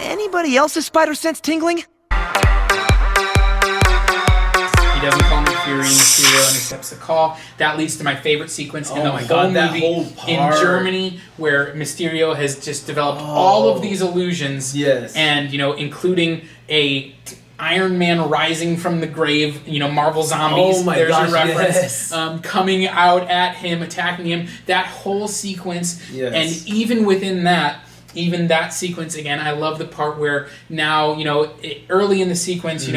Anybody else's spider sense tingling? He doesn't call Nick Fury Mysterio and accepts the call. That leads to my favorite sequence in the whole movie in Germany, where Mysterio has just developed all of these illusions. Yes. And, including a Iron Man rising from the grave, Marvel Zombies. Oh my There's gosh, your reference. yes. Coming out at him, attacking him. That whole sequence. Yes. And even within that, even that sequence, again, I love the part where now, early in the sequence,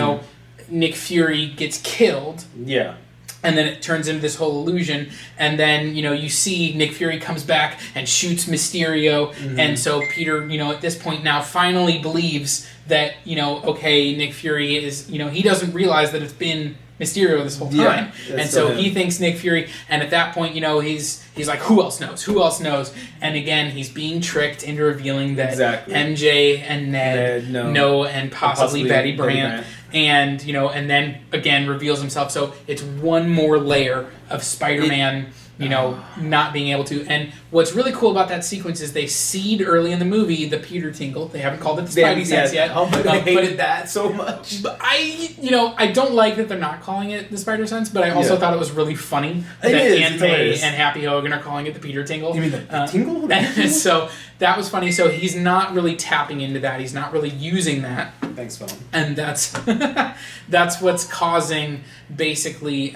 Nick Fury gets killed. Yeah. And then it turns into this whole illusion. And then, you see Nick Fury comes back and shoots Mysterio. Mm-hmm. And so Peter, at this point now finally believes that, okay, Nick Fury is, he doesn't realize that it's been Mysterio this whole time. Yeah, and so he thinks Nick Fury, and at that point, he's like, who else knows? Who else knows? And again, he's being tricked into revealing that MJ and Ned know, and possibly Betty Brant. And, and then, again, reveals himself. So it's one more layer of Spider-Man, not being able to. And what's really cool about that sequence is they seed early in the movie the Peter tingle. They haven't called it the Spidey sense yet. Oh, but I hated that so much. But I don't like that they're not calling it the Spider sense, but I also thought it was really funny that Aunt May and Happy Hogan are calling it the Peter tingle. You mean the tingle? And so that was funny. So he's not really tapping into that. He's not really using that. Thanks, Phil. And that's what's causing basically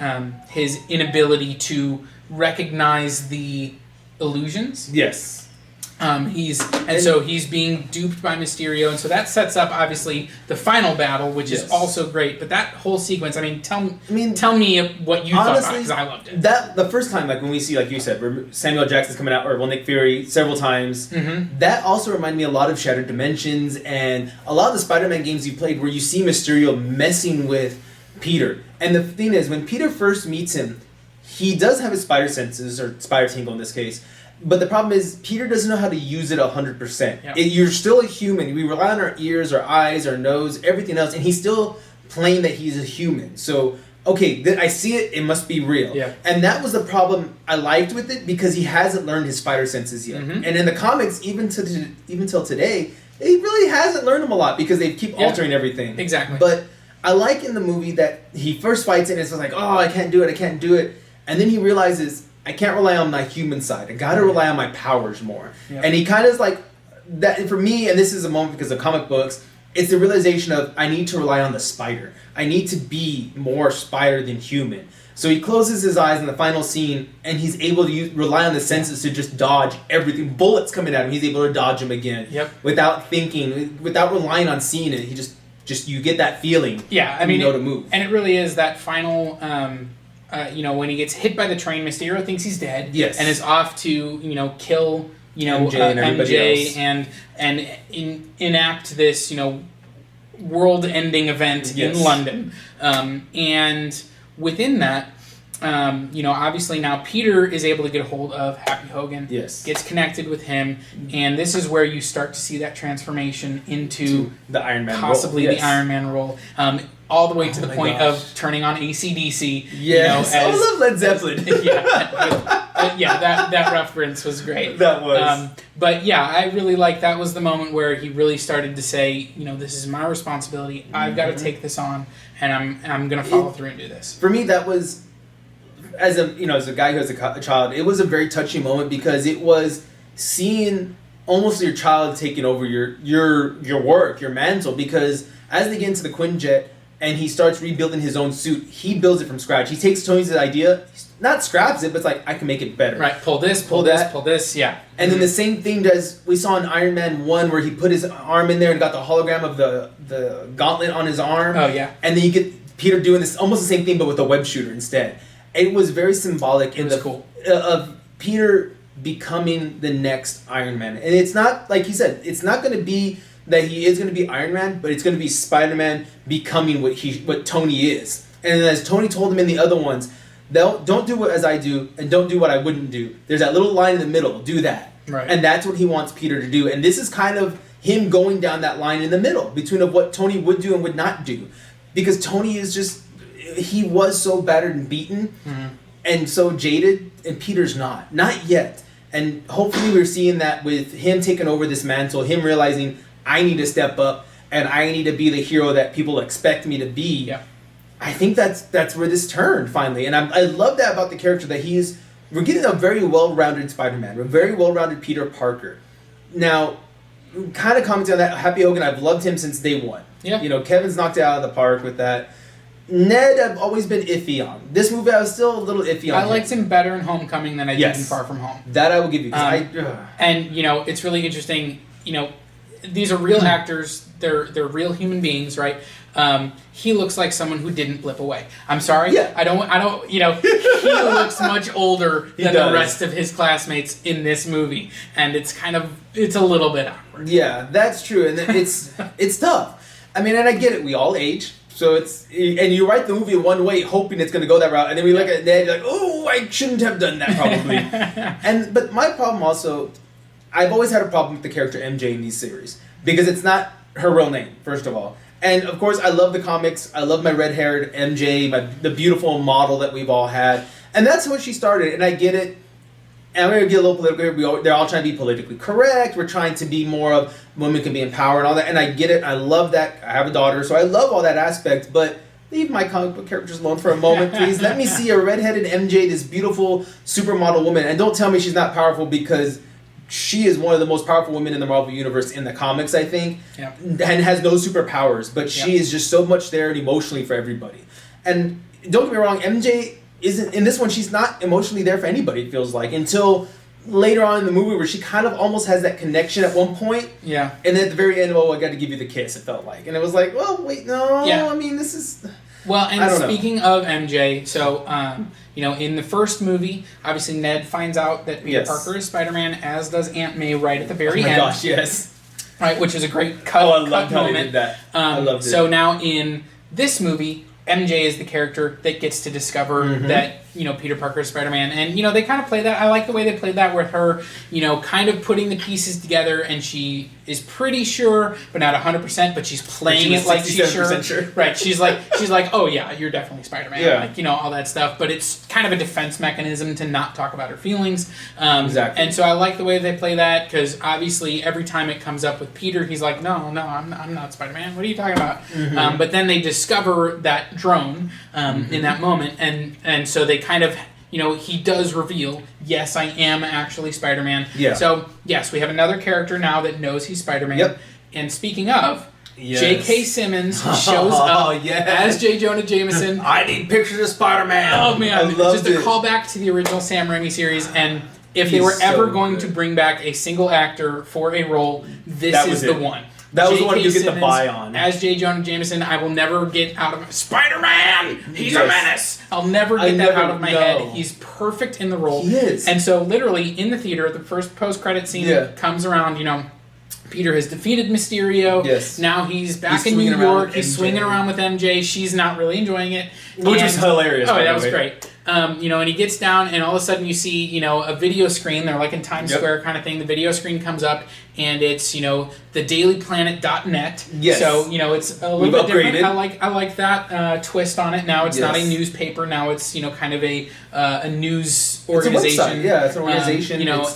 his inability to recognize the illusions. Yes. So he's being duped by Mysterio, and so that sets up obviously the final battle, which is also great. But that whole sequence, tell me what you thought about it, because I loved it. That the first time, like when we see, like you said, Samuel Jackson's coming out, or Nick Fury several times. Mm-hmm. That also reminded me a lot of Shattered Dimensions and a lot of the Spider-Man games you played, where you see Mysterio messing with Peter. And the thing is, when Peter first meets him, he does have his spider senses, or spider tingle in this case. But the problem is, Peter doesn't know how to use it 100%. Yep. You're still a human. We rely on our ears, our eyes, our nose, everything else, and he's still playing that he's a human. So, okay, I see it, it must be real. Yeah. And that was the problem I liked with it, because he hasn't learned his spider senses yet. Mm-hmm. And in the comics, even till today, he really hasn't learned them a lot, because they keep altering everything. Exactly. But I like in the movie that he first fights it, and it's like, oh, I can't do it. And then he realizes, I can't rely on my human side. I gotta rely on my powers more. Yep. And he kind of is like, that for me, and this is a moment because of comic books, it's the realization of, I need to rely on the spider. I need to be more spider than human. So he closes his eyes in the final scene, and he's able to rely on the senses to just dodge everything. Bullets coming at him, he's able to dodge them again. Yep. Without thinking, without relying on seeing it. He just you get that feeling. Yeah, you know to move. And it really is that final... when he gets hit by the train, Mysterio thinks he's dead. Yes. And is off to, kill, MJ and enact this, world-ending event in London. And within that, obviously now Peter is able to get a hold of Happy Hogan. Yes. Gets connected with him, and this is where you start to see that transformation into the Iron Man possibly role. the Iron Man role. All the way to the point of turning on AC/DC. Yes. I love Led Zeppelin. that reference was great. That was. But yeah, I really like that was the moment where he really started to say, this is my responsibility. I've got to take this on, and I'm going to follow through and do this. For me, that was, as a guy who has a child, it was a very touching moment, because it was seeing almost your child taking over your work, your mantle, because as they get into the Quinjet, and he starts rebuilding his own suit, he builds it from scratch. He takes Tony's idea, not scraps it, but it's like, I can make it better. Right, pull this, yeah. And then the same thing we saw in Iron Man 1, where he put his arm in there and got the hologram of the gauntlet on his arm. Oh, yeah. And then you get Peter doing this, almost the same thing, but with a web shooter instead. It was very symbolic cool. Of Peter becoming the next Iron Man. And it's not, like he said, it's not going to be that he is going to be Iron Man, but it's going to be Spider-Man becoming what Tony is. And as Tony told him in the other ones, don't do what as I do, and don't do what I wouldn't do. There's that little line in the middle, do that. Right. And that's what he wants Peter to do. And this is kind of him going down that line in the middle between of what Tony would do and would not do. Because Tony is just, he was so battered and beaten, and so jaded, and Peter's not yet. And hopefully we're seeing that with him taking over this mantle, him realizing, I need to step up and I need to be the hero that people expect me to be. Yeah. I think that's where this turned finally, and I love that about the character that we're getting a very well-rounded Spider-Man, a very well-rounded Peter Parker. Now, kind of commenting on that, Happy Hogan, I've loved him since day one. Yeah. You know, Kevin's knocked it out of the park with that. Ned, I've always been iffy on. This movie, I was still a little iffy on. I liked him better in Homecoming than I did in Far From Home. That I will give you. And, you know, it's really interesting, you know, these are real actors, they're real human beings, right? He looks like someone who didn't blip away. I'm sorry. Yeah. I don't, you know, he looks much older than the rest of his classmates in this movie. And it's a little bit awkward. Yeah, that's true. And it's tough. I mean, and I get it. We all age. So and you write the movie one way, hoping it's going to go that route. And then we look at Ned, you're like, oh, I shouldn't have done that probably. But my problem also, I've always had a problem with the character MJ in these series. Because it's not her real name, first of all. And of course, I love the comics. I love my red-haired MJ, the beautiful model that we've all had. And that's how she started, and I get it. And I'm going to get a little political here. They're all trying to be politically correct. We're trying to be more of women can be empowered and all that. And I get it. I love that. I have a daughter, so I love all that aspect. But leave my comic book characters alone for a moment, please. Let me see a red-headed MJ, this beautiful supermodel woman. And don't tell me she's not powerful, because she is one of the most powerful women in the Marvel Universe in the comics, I think. Yep. And has no superpowers. But she is just so much there and emotionally for everybody. And don't get me wrong, MJ isn't, in this one, she's not emotionally there for anybody, it feels like, until later on in the movie where she kind of almost has that connection at one point. Yeah. And then at the very end, oh, I got to give you the kiss, it felt like. And it was like, well, wait, no, I mean, this is... Well, and speaking of MJ, so, you know, in the first movie, obviously Ned finds out that Peter Parker is Spider-Man, as does Aunt May right at the very end. Oh my gosh, yes. Right, which is a great cut moment. How they did that. I loved it. So now in this movie, MJ is the character that gets to discover that, you know, Peter Parker is Spider-Man. And, you know, they kind of play that. I like the way they played that with her, you know, kind of putting the pieces together, and she is pretty sure, but not 100%, but she's playing it like she's sure. Right, she's like, oh yeah, you're definitely Spider-Man. Yeah. Like, you know, all that stuff. But it's kind of a defense mechanism to not talk about her feelings. Exactly. And so I like the way they play that, because obviously every time it comes up with Peter, he's like, no, I'm not Spider-Man. What are you talking about? But then they discover that drone in that moment, and so they kind of, you know, he does reveal, yes, I am actually Spider-Man. Yeah. So, yes, we have another character now that knows he's Spider-Man. Yep. And speaking of, J.K. Simmons shows up as J. Jonah Jameson. I need pictures of Spider-Man. Oh, man. Just a callback to the original Sam Raimi series. And if they were ever going to bring back a single actor for a role, this is the one. That was the one you get the buy on. As J. Jonah Jameson, I will never get out of Spider-Man! He's a menace! I'll never get that out of my head. He's perfect in the role. He is. And so literally in the theater, the first post-credit scene comes around, you know, Peter has defeated Mysterio. Yes. Now he's back in New York. He's swinging around with MJ. She's not really enjoying it. Which was hilarious. Oh, that was great. You know, and he gets down, and all of a sudden you see, you know, a video screen. They're like in Times Square kind of thing. The video screen comes up, and it's, you know, thedailyplanet.net. Yes. So, you know, it's a little bit different. I like that twist on it. Now it's not a newspaper. Now it's, you know, kind of a news organization. It's a website. Yeah, it's an organization. You know.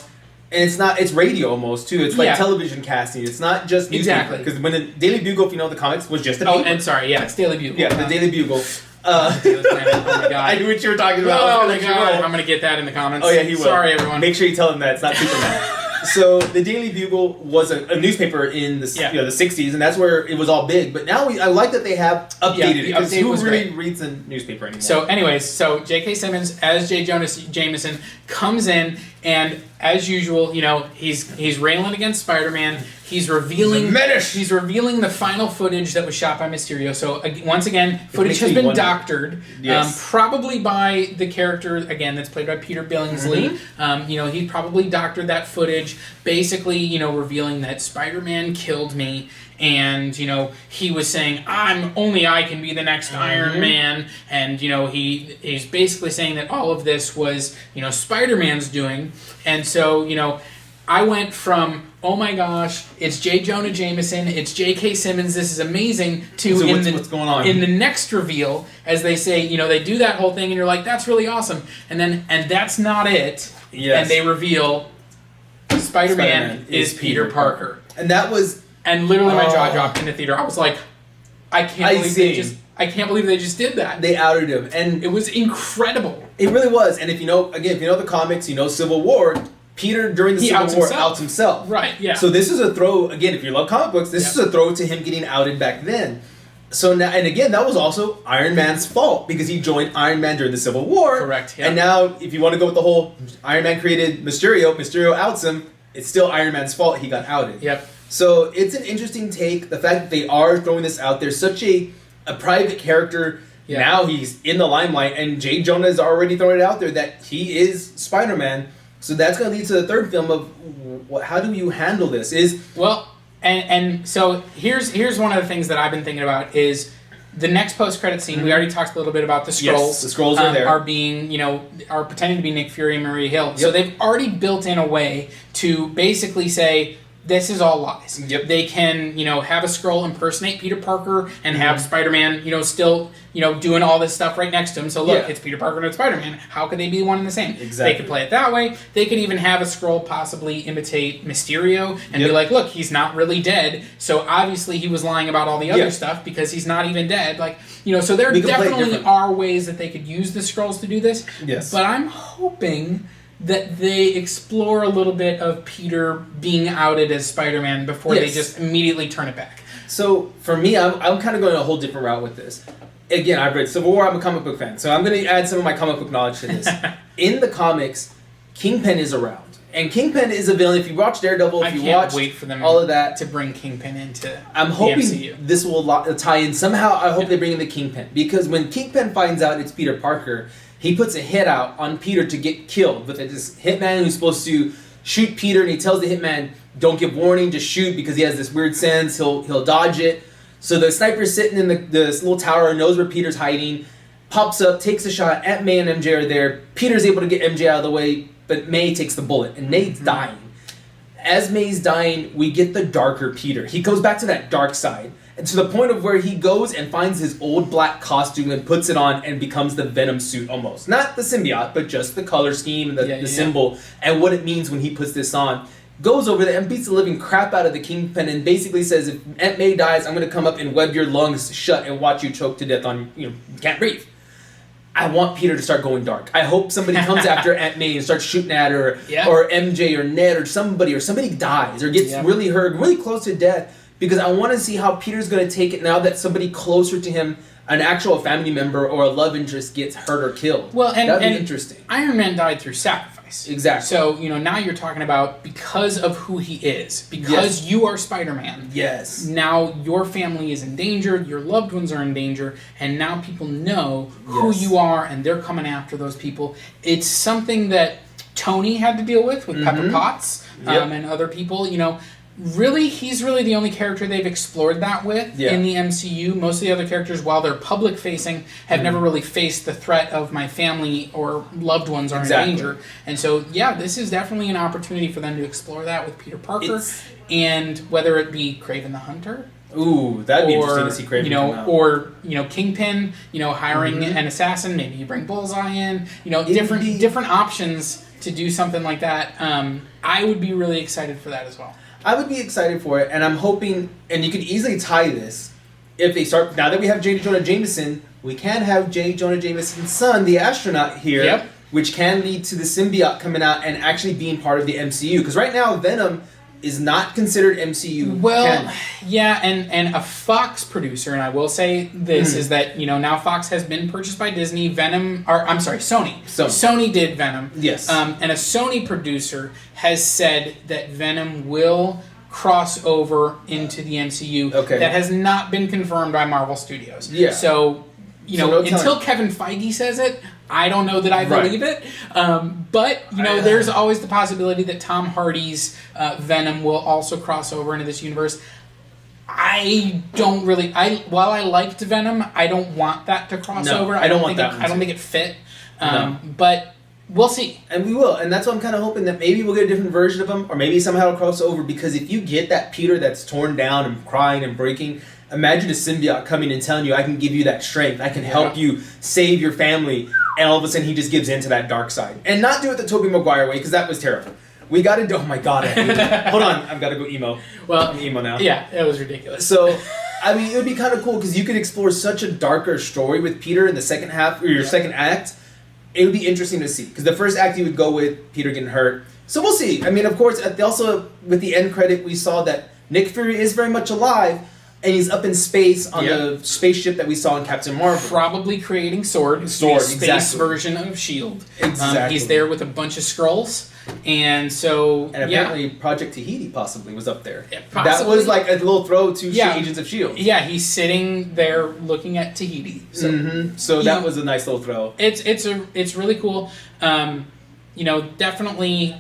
And it's radio almost too. It's like television casting. It's not just newspaper. Because when the Daily Bugle, if you know the comics, was just a paper. Oh, and sorry, it's Daily Bugle. Yeah, the Daily Bugle. Oh my god! I knew what you were talking about. Oh my god! I'm gonna get that in the comments. Oh yeah, he will. Sorry, everyone. Make sure you tell him that it's not Superman. So the Daily Bugle was a newspaper in the the 60s, and that's where it was all big. But now I like that they have updated it, because who really reads a newspaper anymore? So anyways, J.K. Simmons as J. Jonah Jameson comes in, and as usual, you know, he's railing against Spider-Man. He's revealing the final footage that was shot by Mysterio. So once again, footage has been doctored, probably by the character again that's played by Peter Billingsley. You know, he probably doctored that footage, basically, you know, revealing that Spider-Man killed me. And, you know, he was saying, I can be the next Iron Man. And, you know, he's basically saying that all of this was, you know, Spider-Man's doing. And so, you know, I went from, oh my gosh, it's J. Jonah Jameson, it's J.K. Simmons, this is amazing, to what's going on? In the next reveal, as they say, you know, they do that whole thing and you're like, that's really awesome. And that's not it. Yes. And they reveal Spider-Man is Peter Parker. And that was And literally my jaw dropped in the theater. I was like, I can't believe they just did that. They outed him, and it was incredible. It really was. And if you know the comics, you know Civil War. Peter during the Civil War outs himself. Right. Yeah. So this is a throw again. If you love comic books, this is a throw to him getting outed back then. So now, and again, that was also Iron Man's fault because he joined Iron Man during the Civil War. Correct. Yeah. And now, if you want to go with the whole Iron Man created Mysterio outs him. It's still Iron Man's fault he got outed. Yep. So it's an interesting take. The fact that they are throwing this out there, such a private character. Yeah. Now he's in the limelight, and J. Jonah has already thrown it out there that he is Spider-Man. So that's going to lead to the third film of how do you handle this? And so here's one of the things that I've been thinking about is the next post-credit scene. We already talked a little bit about the Skrulls. Yes, the Skrulls are there. Are pretending to be Nick Fury and Maria Hill. Yep. So they've already built in a way to basically say, this is all lies. Yep. They can, have a Skrull impersonate Peter Parker and have Spider-Man, still, doing all this stuff right next to him. So look, it's Peter Parker and it's Spider-Man. How could they be one and the same? Exactly. They could play it that way. They could even have a Skrull possibly imitate Mysterio and be like, look, he's not really dead. So obviously he was lying about all the other stuff because he's not even dead. So there definitely are ways that they could use the Skrulls to do this. Yes. But I'm hoping that they explore a little bit of Peter being outed as Spider-Man before they just immediately turn it back. So, for me, I'm kind of going a whole different route with this. Again, I've read Civil War, I'm a comic book fan, so I'm going to add some of my comic book knowledge to this. In the comics, Kingpin is around. And Kingpin is a villain. If you watch Daredevil, if you watch wait for them all of that, to bring Kingpin into I'm hoping this will tie in. Somehow, I hope they bring in the Kingpin. Because when Kingpin finds out it's Peter Parker, he puts a hit out on Peter to get killed with this hitman who's supposed to shoot Peter, and he tells the hitman, don't give warning, just shoot, because he has this weird sense, he'll dodge it. So the sniper's sitting in this little tower, knows where Peter's hiding, pops up, takes a shot. Aunt May and MJ are there. Peter's able to get MJ out of the way, but May takes the bullet, and May's dying. As May's dying, we get the darker Peter. He goes back to that dark side. And to the point of where he goes and finds his old black costume and puts it on and becomes the Venom suit almost. Not the symbiote, but just the color scheme and the symbol and what it means when he puts this on. Goes over there and beats the living crap out of the Kingpin and basically says, if Aunt May dies, I'm going to come up and web your lungs shut and watch you choke to death on, you can't breathe. I want Peter to start going dark. I hope somebody comes after Aunt May and starts shooting at her, or MJ or Ned or somebody dies or gets really hurt, really close to death. Because I want to see how Peter's going to take it now that somebody closer to him, an actual family member or a love interest, gets hurt or killed. Well, that'd be interesting. Iron Man died through sacrifice. Exactly. So, now you're talking about because of who he is, because you are Spider-Man. Yes. Now your family is in danger, your loved ones are in danger, and now people know who you are, and they're coming after those people. It's something that Tony had to deal with Pepper Potts and other people. Really, he's really the only character they've explored that with in the MCU. Most of the other characters, while they're public-facing, have never really faced the threat of my family or loved ones are in danger. And so, this is definitely an opportunity for them to explore that with Peter Parker. And whether it be Kraven the Hunter. Ooh, that'd be interesting to see Kraven come out. Or, Kingpin, hiring an assassin. Maybe you bring Bullseye in. Different options to do something like that. I would be really excited for that as well. I would be excited for it, and I'm hoping, and you could easily tie this, if they start, now that we have J. Jonah Jameson, we can have J. Jonah Jameson's son, the astronaut here, which can lead to the symbiote coming out and actually being part of the MCU. Because right now, Venom is not considered MCU canon. And a Fox producer, and I will say this, is that, now Fox has been purchased by Disney, Sony. Sony did Venom. Yes. And a Sony producer has said that Venom will cross over into the MCU. Okay. That has not been confirmed by Marvel Studios. Yeah. So, until Kevin Feige says it, I don't know that I believe it. But, there's always the possibility that Tom Hardy's Venom will also cross over into this universe. While I liked Venom, I don't want that to cross over. I don't think it fit. But we'll see. And we will. And that's what I'm kind of hoping, that maybe we'll get a different version of him, or maybe somehow it'll cross over, because if you get that Peter that's torn down and crying and breaking, imagine a symbiote coming and telling you, I can give you that strength, I can help you save your family, and all of a sudden he just gives in to that dark side. And not do it the Tobey Maguire way, because that was terrible. We got to do. Oh my god! I hate it. Hold on, I've got to go emo. Well, I'm emo now. Yeah, it was ridiculous. So, I mean, it would be kind of cool because you could explore such a darker story with Peter in the second half or your second act. It would be interesting to see because the first act you would go with Peter getting hurt. So we'll see. I mean, of course, also with the end credit, we saw that Nick Fury is very much alive. And he's up in space on the spaceship that we saw in Captain Marvel. Probably creating Sword, the space version of S.H.I.E.L.D. Exactly. He's there with a bunch of Skrulls. And so, and apparently Project Tahiti possibly was up there. Yeah, that was like a little throw to Agents of S.H.I.E.L.D. Yeah, he's sitting there looking at Tahiti. So, so that was a nice little throw. It's really cool. Definitely...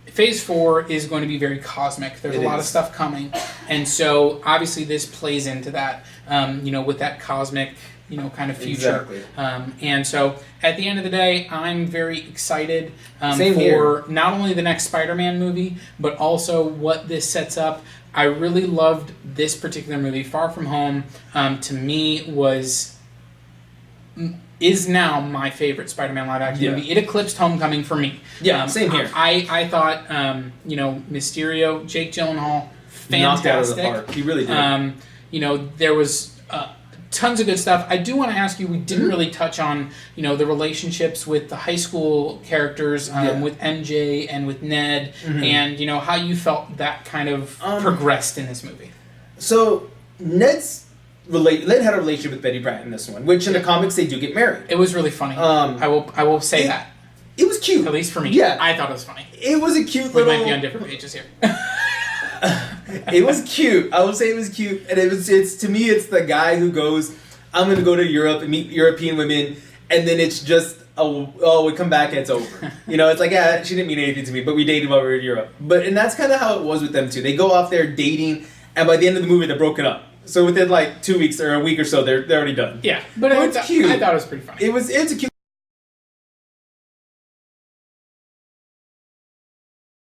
Phase 4 is going to be very cosmic. There's a lot of stuff coming. And so, obviously, this plays into that, with that cosmic, kind of future. Exactly. And so, at the end of the day, I'm very excited for here. Not only the next Spider-Man movie, but also what this sets up. I really loved this particular movie. Far From Home, to me, is now my favorite Spider-Man live-action movie. It eclipsed Homecoming for me. Yeah, same here. I thought, Mysterio, Jake Gyllenhaal, fantastic. Knocked out of the park. He really did. There was tons of good stuff. I do want to ask you, we didn't really touch on, the relationships with the high school characters, with MJ and with Ned, and, how you felt that kind of progressed in this movie. So, Ned had a relationship with Betty Brant in this one, which in the comics they do get married. It was really funny. I will say that. It was cute. At least for me. Yeah. I thought it was funny. It was a cute we little... might be on different pages here. It was cute. I would say it was cute. And it's to me, it's the guy who goes, I'm going to go to Europe and meet European women, and then it's just, we come back and it's over. It's like, she didn't mean anything to me, but we dated while we were in Europe. And that's kind of how it was with them too. They go off there dating, and by the end of the movie, they're broken up. So within like 2 weeks or a week or so, they're already done. Yeah, but it's cute. I thought it was pretty funny. It's a cute